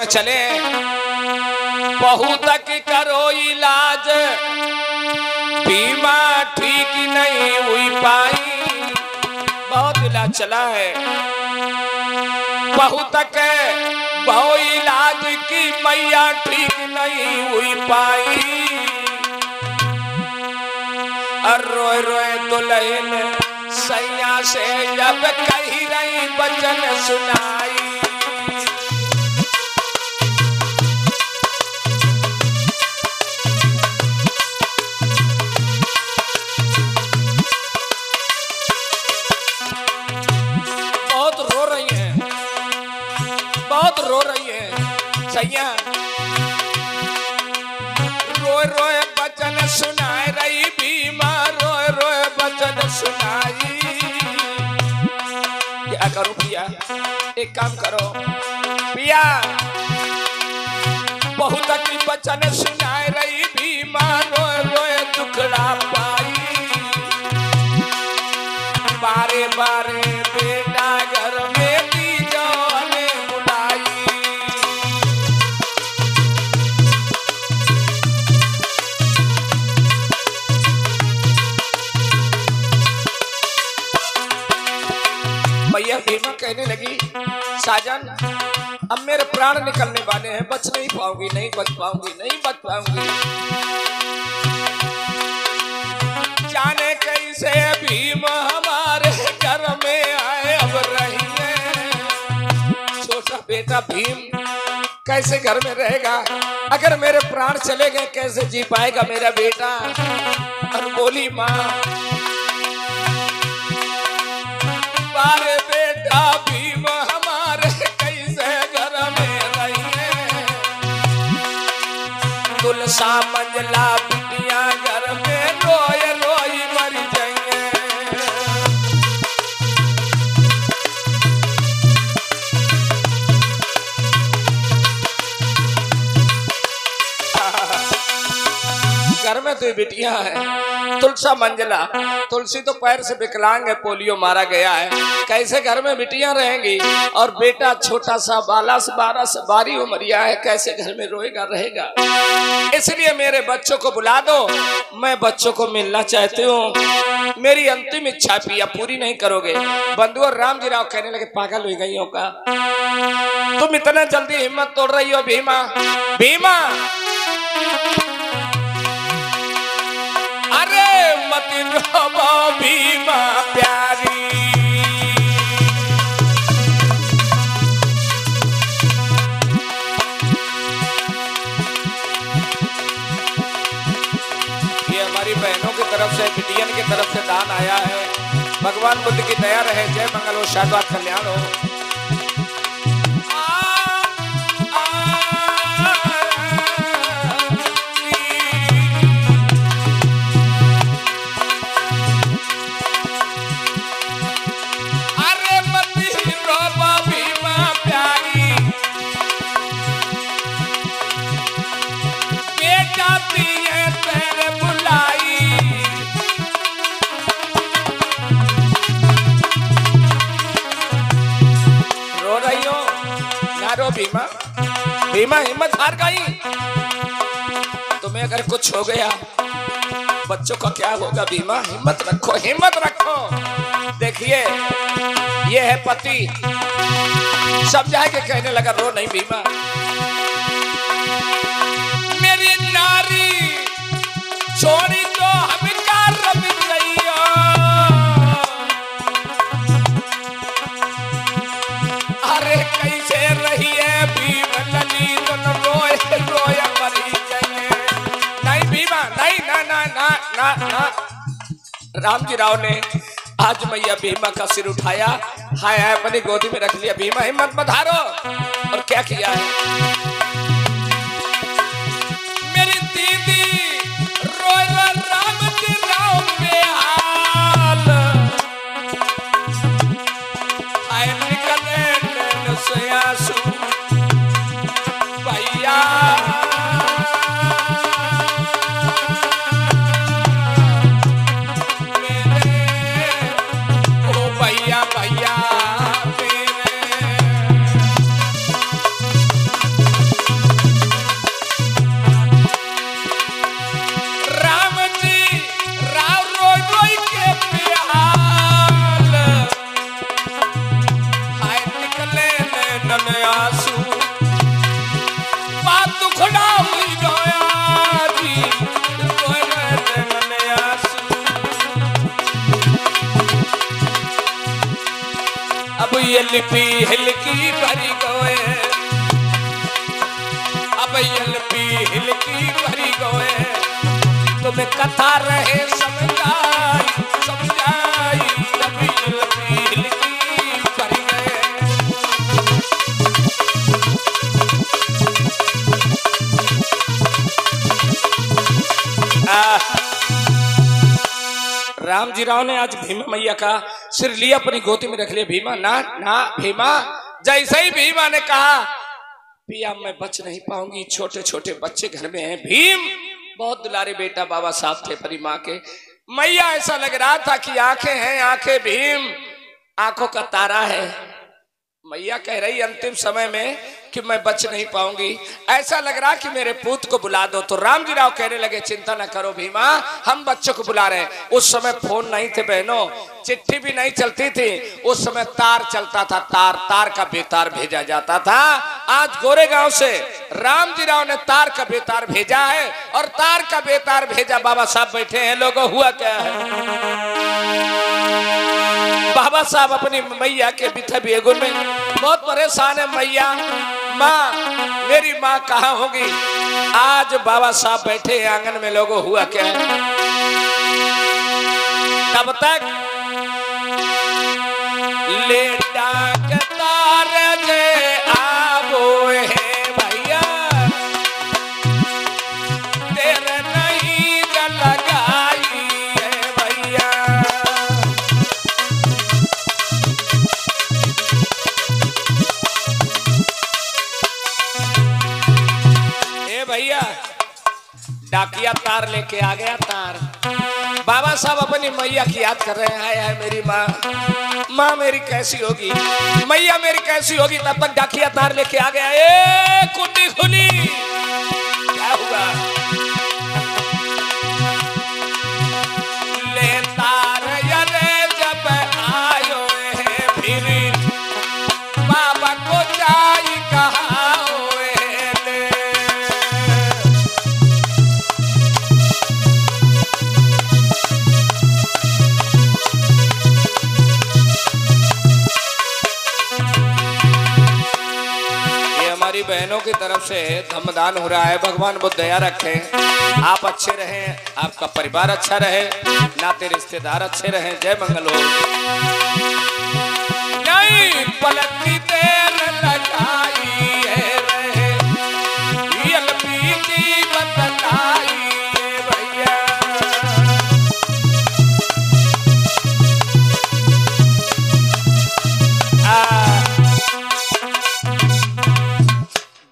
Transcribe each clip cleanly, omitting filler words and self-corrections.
चले बहुत तक करो इलाज, बीमा ठीक नहीं हुई पाई। बहुत इलाज चला है, बहुत तक बहुत इलाज की मैया ठीक नहीं हुई पाई। और रोए रोए दुल्हन सैया से जब कही रही वचन सुनाई। रो रही है सैया, रोए रोए वचन सुनाए रही बीमा, रोए रोए वचन सुनाई। क्या करूं पिया, एक काम करो पिया, बहुत की वचन सुनाए रही बीमा, रोए रोए दुखड़ा पाई। बारे बारे बेटा घर में भीमा कहने लगी, साजन अब मेरे प्राण निकलने वाले हैं, बच नहीं पाऊंगी, नहीं बच पाऊंगी, नहीं बच पाऊंगी। जाने कैसे भीम हमारे घर में आए अब रही है। छोटा बेटा भीम कैसे घर में रहेगा, अगर मेरे प्राण चले गए कैसे जी पाएगा मेरा बेटा। और बोली माँ, बारे बेटा भीम हमारे कैसे घर में रहिए। तुलसा मंजला बिटिया घर में रोए रोई मर जाएंगे। घर में तो बिटिया है तुलसा मंजला, तुलसी तो पैर से विकलांग है, पोलियो मारा गया है, कैसे घर में बिटियां रहेंगी। और बेटा छोटा सा 12 से 12 उमरिया है, कैसे घर में रोएगा रहेगा। इसलिए मेरे बच्चों को बुला दो, मैं बच्चों को मिलना चाहती हूँ। मेरी अंतिम इच्छा पिया पूरी नहीं करोगे। बंधु और राम जी राव कहने लगे, पागल हो गई हो का, तुम इतना जल्दी हिम्मत तोड़ रही हो भीमा। भीमा अरे मत रो भीमा प्यारी, ये हमारी बहनों की तरफ से, बिटियन की तरफ से दान आया है। भगवान बुद्ध की दया रहे, जय मंगल हो, शांति कल्याण हो। भीमा भीमा हिम्मत हार गई, तुम्हें अगर कुछ हो गया बच्चों का क्या होगा। भीमा हिम्मत रखो, हिम्मत रखो। देखिए ये है पति, सब जाके कहने लगा, रो नहीं भीमा। मेरी नारी छोड़ी तो हम रब गई, अरे कैसे रही है भीम लली रोए रोए मरी जाए। नहीं भीमा नहीं, ना ना ना ना ना। राम जी राव ने आज मैया भीमा का सिर उठाया, हाय हाय अपनी गोदी में रख लिया। भीमा हिम्मत मत हारो। और क्या किया है, मेरी दीदी रोए राम जी राव पे हाल, हाय निकले से आंसू भैया। भैया एलपी हिलकी भरी गए, अब एलपी हिलकी भरी गए, तुम्हें कथा रहे समझाई समझाई, अब एलपी हिलकी भरी गए। राम जी राव ने आज भीमा मैया का सिर लिया, अपनी गोदी में रख लिया। भीमा ना ना भीमा, जैसे ही भीमा ने कहा पिया मैं बच नहीं पाऊंगी, छोटे छोटे बच्चे घर में हैं। भीम बहुत दुलारे बेटा बाबा साहब थे परी माँ के। मैया ऐसा लग रहा था कि आंखें हैं आंखें, भीम आंखों का तारा है। मैया कह रही अंतिम समय में कि मैं बच नहीं पाऊंगी, ऐसा लग रहा कि मेरे पूत को बुला दो। तो राम जी राव कहने लगे चिंता न करो भीमा, हम बच्चों को बुला रहे हैं। उस समय फोन नहीं थे बहनों, चिट्ठी भी नहीं चलती थी, उस समय तार चलता था, तार तार का बेतार भेजा जाता था। आज गोरेगांव से राम जी राव ने तार का बेतार भेजा है, और तार का बेतार भेजा। बाबा साहब बैठे हैं, लोगों हुआ क्या है, बाबा साहब अपनी मैया के बिथे बेगुन में बहुत परेशान है। मैया माँ, मेरी माँ कहाँ होगी। आज बाबा साहब बैठे आंगन में, लोगों हुआ क्या है। तब तक ले डाक तार जे आवो है भैया, देर नहीं लगाई है भैया। भैया डाकिया तार लेके आ गया तार। बाबा साहब अपनी मैया की याद कर रहे हैं, हाय मेरी माँ, माँ मेरी कैसी होगी, मैया मेरी कैसी होगी। तब तक डाकिया तार लेके आ गया। ए कुंडी खुली, क्या हुआ। ले तार यले जब आयो है फिर, बाबा को जाई कहा बहनों की तरफ से धमदान हो रहा है। भगवान बुद्ध दया रखें, आप अच्छे रहें, आपका परिवार अच्छा रहे, नाते रिश्तेदार अच्छे रहें। जय मंगल हो। नहीं पलटी देर लगाई है रहे, एलपी की बतलाई भैया।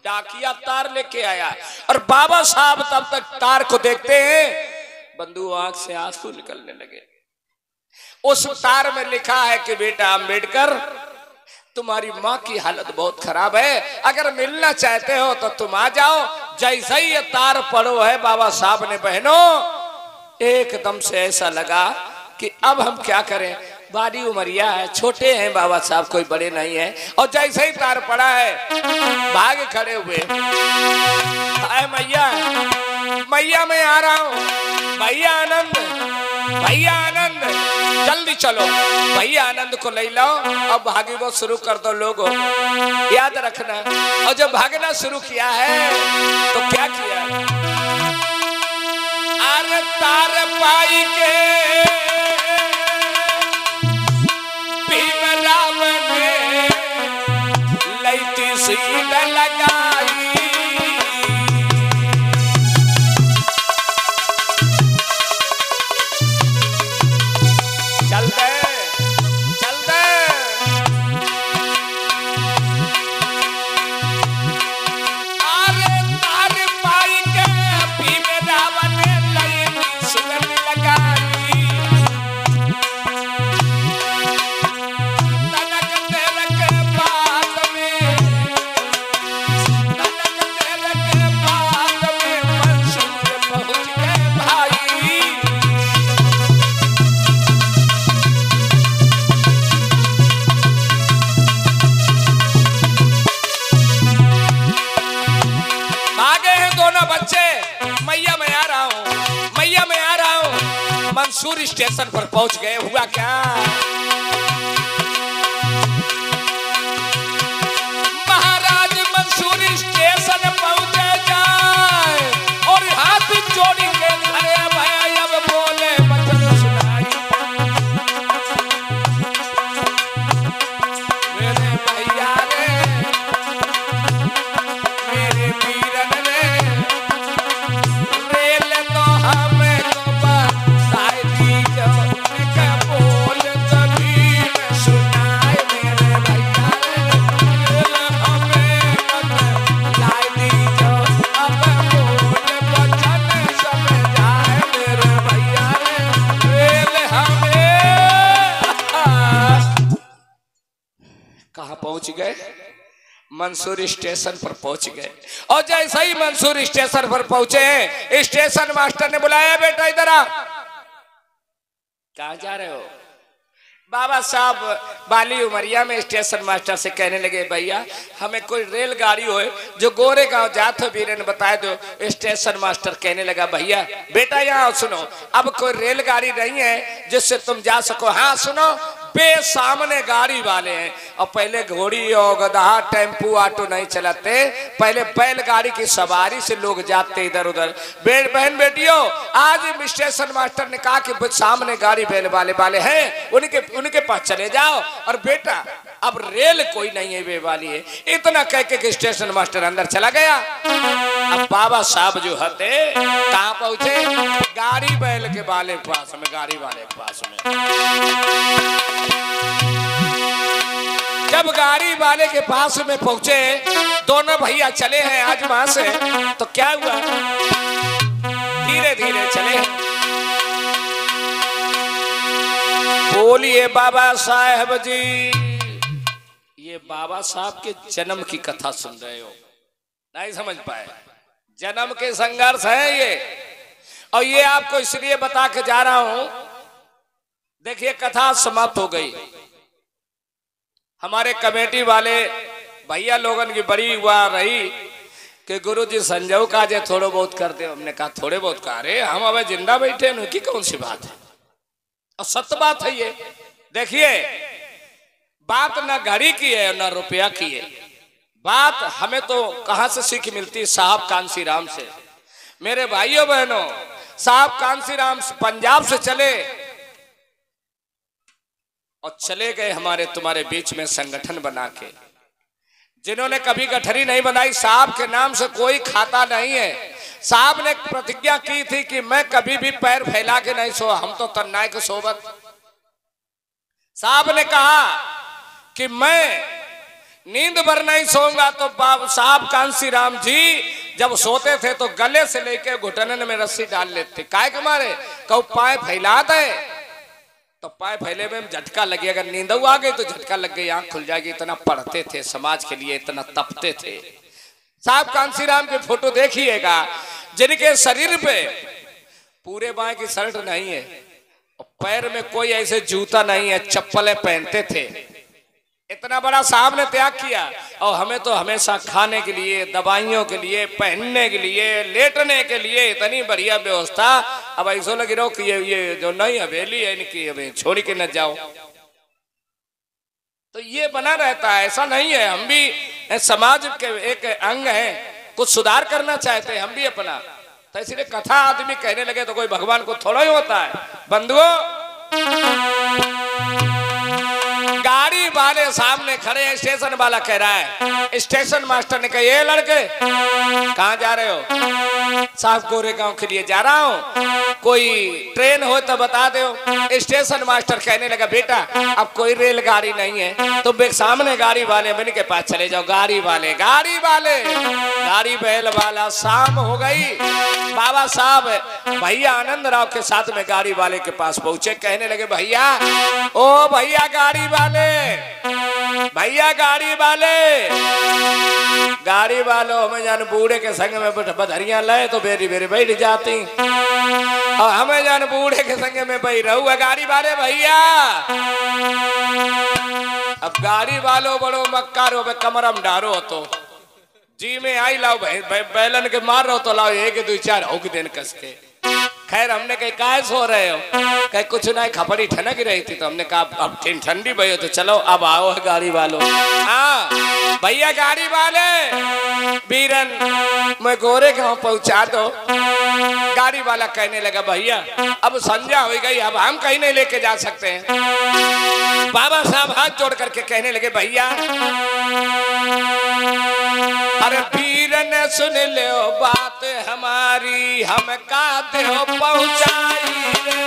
डाकिया तार लेके आया, और बाबा साहब तब तक तार को देखते हैं, बंधु आंख से आंसू निकलने लगे। उस तार में लिखा है कि बेटा अंबेडकर, तुम्हारी माँ की हालत बहुत खराब है, अगर मिलना चाहते हो तो तुम आ जाओ। जैसे ही ये तार पढ़ो है बाबा साहब ने, बहनों एकदम से ऐसा लगा कि अब हम क्या करें, बारी उमरिया है, छोटे हैं बाबा साहब, कोई बड़े नहीं है। और जैसे ही तार पड़ा है भाग खड़े हुए, आए मैया मैया मैं आ रहा हूँ, भैया आनंद भैया आनंद जल्दी चलो, भैया आनंद को ले लो और भागी वो शुरू कर दो। लोगों याद रखना, और जब भागना शुरू किया है तो क्या किया, अरे तार पाई के सीध लगाई, चल दे चल दे। अरे तार पाई के भीम रावण लई सुगंध लगाई, तनक तेरे के बाद में मंसूर स्टेशन पर पहुंच गए। हुआ क्या, मंसूर स्टेशन पर पहुंच गए। और जैसे ही मंसूर स्टेशन पर पहुंचे, स्टेशन मास्टर ने बुलाया, बेटा इधर आ। कहाँ जा रहे हो? बाबा साहब बाली उमरिया में स्टेशन मास्टर से कहने लगे, भैया हमें कोई रेलगाड़ी हो जो गोरे गांव जात हो वीरेन बता दो। स्टेशन मास्टर कहने लगा, भैया बेटा यहाँ सुनो, अब कोई रेलगाड़ी नहीं है जिससे तुम जा सको। हाँ सुनो, सामने गाड़ी वाले हैं। और पहले घोड़ी और गधा टेम्पू ऑटो नहीं चलाते, पहले बैलगाड़ी की सवारी से लोग जाते इधर उधर। बहन बेटियों, आज स्टेशन मास्टर ने कहा कि सामने गाड़ी बैल वाले हैं, उनके पास चले जाओ। और बेटा अब रेल कोई नहीं है, वे वाली है। इतना कह के स्टेशन मास्टर अंदर चला गया। अब बाबा साहब जो हते कहाँ पहुंचे? गाड़ी बैल के वाले पास में, गाड़ी वाले के पास में। जब गाड़ी वाले के पास में पहुंचे, दोनों भैया चले हैं आज वहां से, तो क्या हुआ? धीरे धीरे चले। बोलिए बाबा साहब जी। ये बाबा साहब के जन्म की कथा सुन रहे हो, नहीं समझ पाए? जन्म के संघर्ष है ये, और ये आपको इसलिए बता के जा रहा हूं। देखिए कथा समाप्त हो गई। हमारे कमेटी वाले भैया लोगन की बड़ी हुआ रही कि गुरुजी संजय का जे थोड़ो बहुत कर दे। हमने कहा थोड़े बहुत का, अरे हम अब जिंदा बैठे न की कौन सी बात है, और सत्य बात है ये। देखिए बात ना घड़ी की है ना रुपया की है, बात हमें तो कहां से सीख मिलती? साहब कांसीराम से। मेरे भाइयों बहनों, साहब कांसीराम पंजाब से चले और चले गए हमारे तुम्हारे बीच में संगठन बना के। जिन्होंने कभी गठरी नहीं बनाई, साहब के नाम से कोई खाता नहीं है। साहब ने प्रतिज्ञा की थी कि मैं कभी भी पैर फैला के नहीं सो, हम तो तन्नाए के सोबत। साहब ने कहा कि मैं नींद भर नहीं सोऊंगा। तो साहब कांसीराम जी जब सोते थे तो गले से लेके घुटनन में रस्सी डाल लेते, काय के मारे? कहो पाए फैला दे तो पाए फैले में झटका लगे, अगर नींद आ गई तो झटका लग गई, आंख खुल जाएगी। इतना पढ़ते थे, समाज के लिए इतना तपते थे। साहब कांसीराम की फोटो देखिएगा, जिनके शरीर पे पूरे बाएं की शर्ट नहीं है और पैर में कोई ऐसे जूता नहीं है, चप्पलें पहनते थे। इतना बड़ा साहब ने त्याग किया। और हमें तो हमेशा खाने के लिए, दवाइयों के लिए, पहनने के लिए, लेटने के लिए इतनी बढ़िया व्यवस्था। अब ऐसा लग रहा कि ये जो नई हवेली है इनकी अभी छोड़ के न जाओ, तो ये बना रहता है। ऐसा नहीं है, हम भी समाज के एक अंग हैं, कुछ सुधार करना चाहते हैं हम भी अपना। तो इसलिए कथा आदमी कहने लगे तो कोई भगवान को थोड़ा ही होता है। बंधुओं, गाड़ी वाले सामने खड़े हैं, स्टेशन वाला कह रहा है। स्टेशन मास्टर ने कहा, ये लड़के कहाँ जा रहे हो? साहब गोरे गांव के लिए जा रहा हूँ, कोई ट्रेन हो तो बता दो। स्टेशन मास्टर कहने लगा, बेटा अब कोई रेलगाड़ी नहीं है तो सामने गाड़ी वाले बन के पास चले जाओ। गाड़ी वाले गाड़ी बैल वाला। शाम हो गई। बाबा साहब भैया आनंद राव के साथ में गाड़ी वाले के पास पहुंचे। कहने लगे, भैया ओ भैया गाड़ी वाले, भैया गाड़ी वालों, हमें जान बूढ़े के संग में बधरिया लाए तो बेरी बेरी बैठ जाती, और हमें जान बूढ़े के संग में बैठ रहूँ गाड़ी वाले भैया। अब गाड़ी वालों बड़ो मक्कारो बे कमरम डारो तो जी में आई लाओ बैलन के मार रहो तो लाओ एक दो चार हो दिन कस के। खैर हमने कही काय सो रहे हो? कहीं कुछ ना, खपड़ी ठनक रही थी तो हमने कहा अब ठंडी भई हो तो चलो अब आओ है गाड़ी वालों। हाँ भैया गाड़ी वाले, बीरन मैं गोरे गांव पहुंचा दो। गाड़ी वाला कहने लगा, भैया अब संध्या हो गई, अब हम कहीं नहीं लेके जा सकते हैं। बाबा साहब हाथ जोड़ करके कहने लगे, भैया अरे बीरन सुन लो बात हमारी, हम का देहो पहुंचाई रे।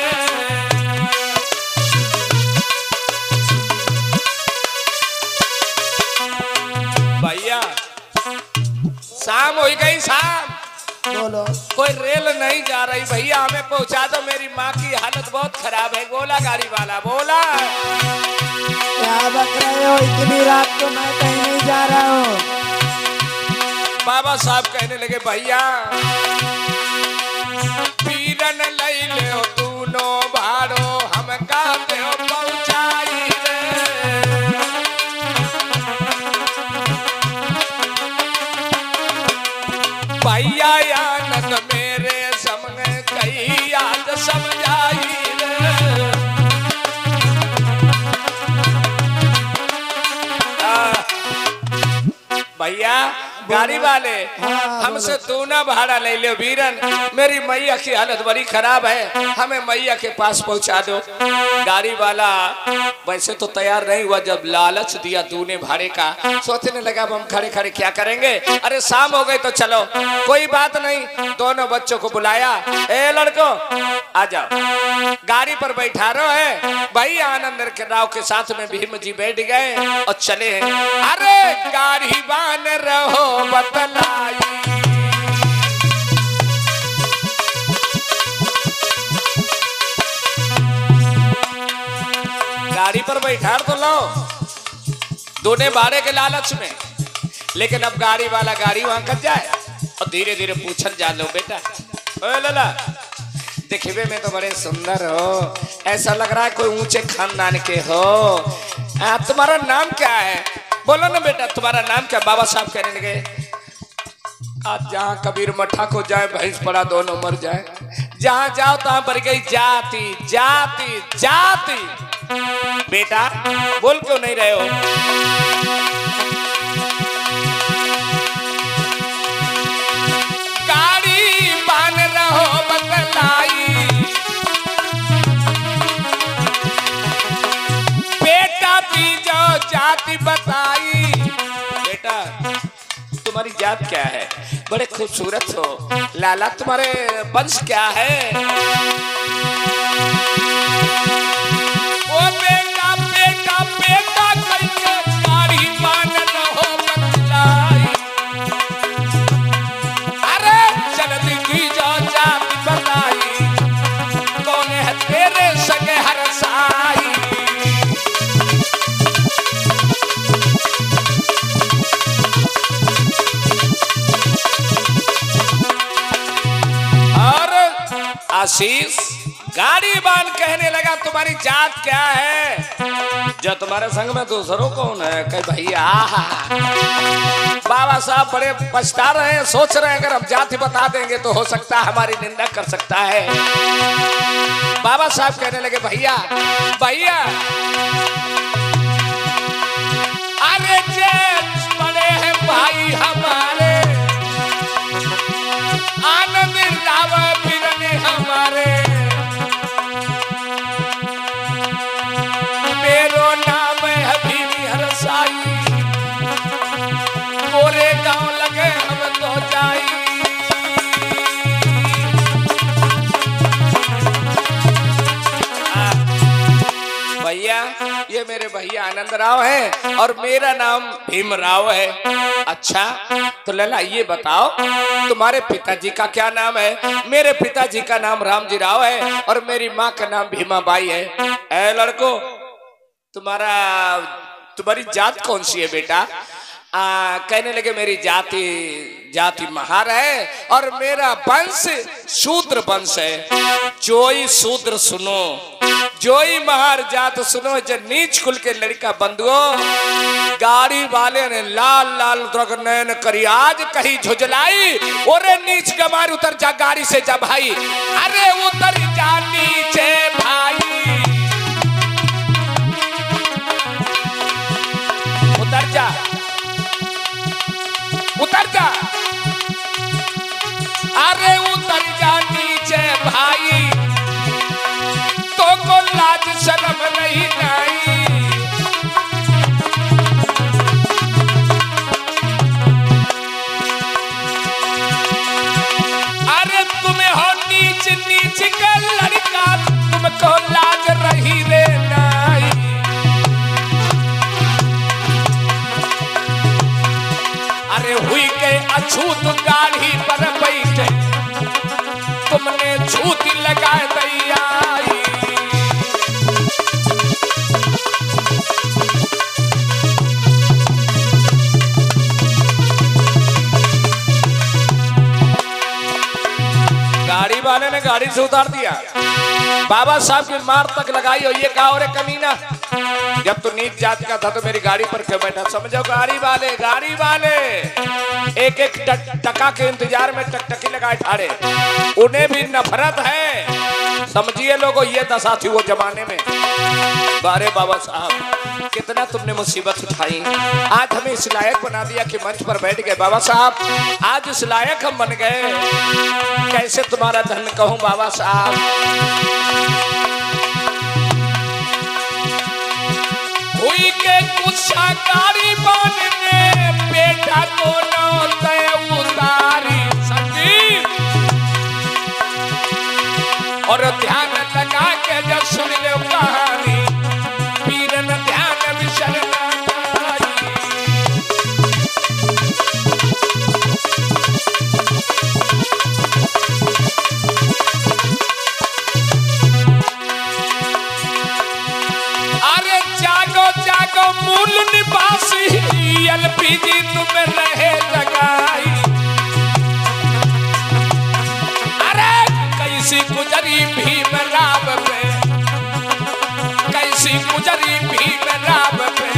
भैया शाम हो गई, शाम बोलो कोई रेल नहीं जा रही, भैया हमें पहुंचा दो, मेरी माँ की हालत बहुत खराब है। बोला गाड़ी वाला, बोला क्या बक रहे हो? इतनी रात को मैं कहीं नहीं जा रहा हूँ। बाबा साहब कहने लगे भैया पीरन लई ले तूनो भाड़ो हम कहते हो पहुंचाई रे। भैया आनंद मेरे सामने कही आज समझाई रे। भैया गाड़ी वाले हमसे तू ना भाड़ा ले लो वीरन, मेरी मैया की हालत बड़ी खराब है, हमें मैया के पास पहुंचा दो। गाड़ी वाला वैसे तो तैयार नहीं हुआ, जब लालच दिया तूने भाड़े का सोचने लगा अब हम खड़े खड़े क्या करेंगे, अरे शाम हो गई तो चलो कोई बात नहीं। दोनों बच्चों को बुलाया, ए लड़को आ जाओ, गाड़ी पर बैठा रहो है। भाई आनंद राव के साथ में भीम जी बैठ गए और चले हैं। अरे गाड़ी बान रहो बतलाई, गाड़ी पर बैठा तो लो दोनों भाड़े के लालच में, लेकिन अब गाड़ी वाला गाड़ी वहां कट जाए और धीरे धीरे पूछल जा लो बेटा ओ लला दिखने में तो बड़े सुंदर हो, ऐसा लग रहा है कोई ऊंचे खानदान के हो, तुम्हारा नाम क्या है? बोलो ना बेटा तुम्हारा नाम क्या? बाबा साहब कहने लगे आज जहाँ कबीर मठा को जाए भैंस पड़ा दोनों मर जाए, जहाँ जाओ तहाँ पर गई जाति जाति जाति। बेटा बोल क्यों नहीं रहे हो? गाड़ी बांध रहो बतलाई, बेटा पी जाओ जाति बताई। बेटा तुम्हारी जात क्या है? बड़े खूबसूरत हो। लाला तुम्हारे वंश क्या है? ओ बेटा बेटा बेटा करके गाड़ी मान रहो बतलाई, अरे जल्दी की जाओ जाति बताई, कौन है तेरे सगे हर साई। आशीष गाड़ी बांध कहने लगा तुम्हारी जात क्या है? जो तुम्हारे संग में दूसरों कौन है? कह भैया बाबा साहब बड़े पछता रहे हैं, सोच रहे हैं अगर हम जाति बता देंगे तो हो सकता है हमारी निंदा कर सकता है। बाबा साहब कहने लगे भैया भैया अरे जेठ बड़े हैं भाई हमारे, आनंद राव बिरने हमारे, मेरो नाम है भीमी हरसाई, गोरे गांव लगे हम तो जाई। भैया ये मेरे भैया आनंद राव है और मेरा नाम भीम राव है। अच्छा तो लला ये बताओ तुम्हारे पिताजी का क्या नाम है? मेरे पिताजी का नाम रामजी राव है और मेरी माँ का नाम भीमाबाई है। ऐ लड़को तुम्हारी जात कौन सी है बेटा? कहने लगे मेरी जाति महार है और मेरा वंश शूद्र वंश है। जोई शूद्र सुनो, जोई महार जात सुनो, जो नीच कुल के लड़का बंधुओ। गाड़ी वाले ने लाल लाल नयन करी आज कही झुझलाई, ओरे नीच गमार उतर जा गाड़ी से जा भाई, अरे उतर जा नीचे भाई, उतर जा उतर जा, अरे उतर जा नीचे भाई, तो को लाज शर्म नहीं नहीं। अरे तुम्हें हो नीच नीच का लड़का, तुमको लाज रही रे नहीं। अरे हुई के अछूत गाड़ी पर बैठे, तुमने छूती लगा दैया। जमाने में गाड़ी से उतार दिया, बाबा साहब की मार तक लगाई और ये कहा और कमीना जब तू नीच जात का था तो मेरी गाड़ी पर क्यों बैठा। समझो गाड़ी वाले एक एक टका के इंतजार में टकटकी लगाए ठाड़े, उन्हें भी नफरत है। समझिए लोगों ये दशा थी वो जमाने में। बारे बाबा साहब कितना तुमने मुसीबत उठाई, आज हमें इस लायक बना दिया कि मंच पर बैठ गए। बाबा साहब आज इस लायक हम बन गए, कैसे तुम्हारा धन कहूं बाबा साहब। हुई के गुस्सा गाड़ी बांधने बेटा को नौते उतारी संगीत और ध्यान लगा के जब सुन ले कहानी पीरन ध्यान विशरण मूल निवासी एलपीजी तुम्हें रहे जगाई। अरे कैसी गुजरी भीम राम पे, कैसी गुजरी भीम राम पे,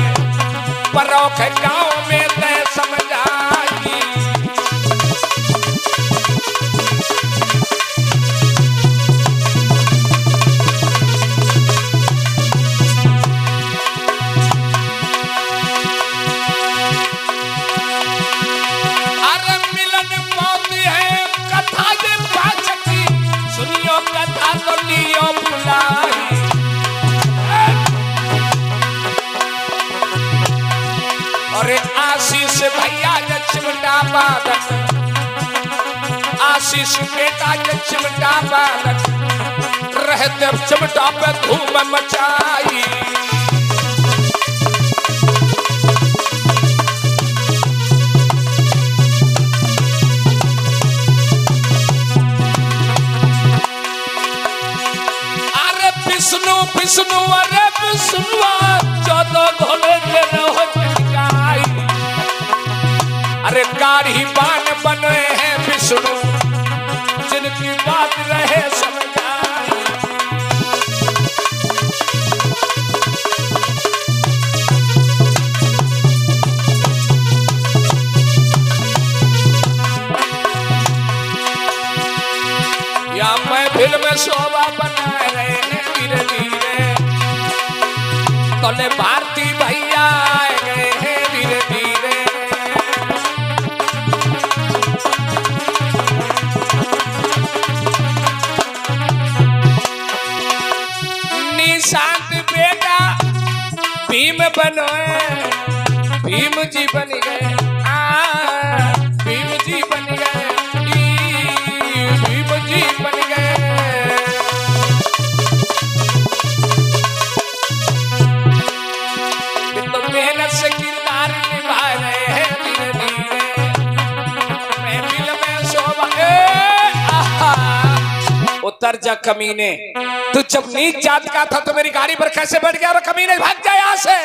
परोख गांव में तय समझाई। अरे आशीष भैया चिमटा बालक, आशीष बेटा चिमटा बालक, रहते चिमटा पे धूम मचाई। अरे विष्णु विष्णु अरे विष्णु चौदह घोड़े के रहो चिमटाई। अरे गाड़ी बान बने हैं विष्णु जिनकी बात रहे समझाई। या महफिल में शोभा बना रहे हैं धीरे धीरे, तोले भारती भैया आए गए हैं धीरे धीरे। निशांत बेटा भीम बनोए, भीम जी बन गए, भीम जी बन गए, भीम जी बन गए। तो मेहनत से किरदार निभा रहे हैं धीरे धीरे, महफिल में शोभा। उतर जा कमीने, तू जब नीच जात का था तो मेरी गाड़ी पर कैसे बैठ गया और कमीने भाग जा यहाँ से।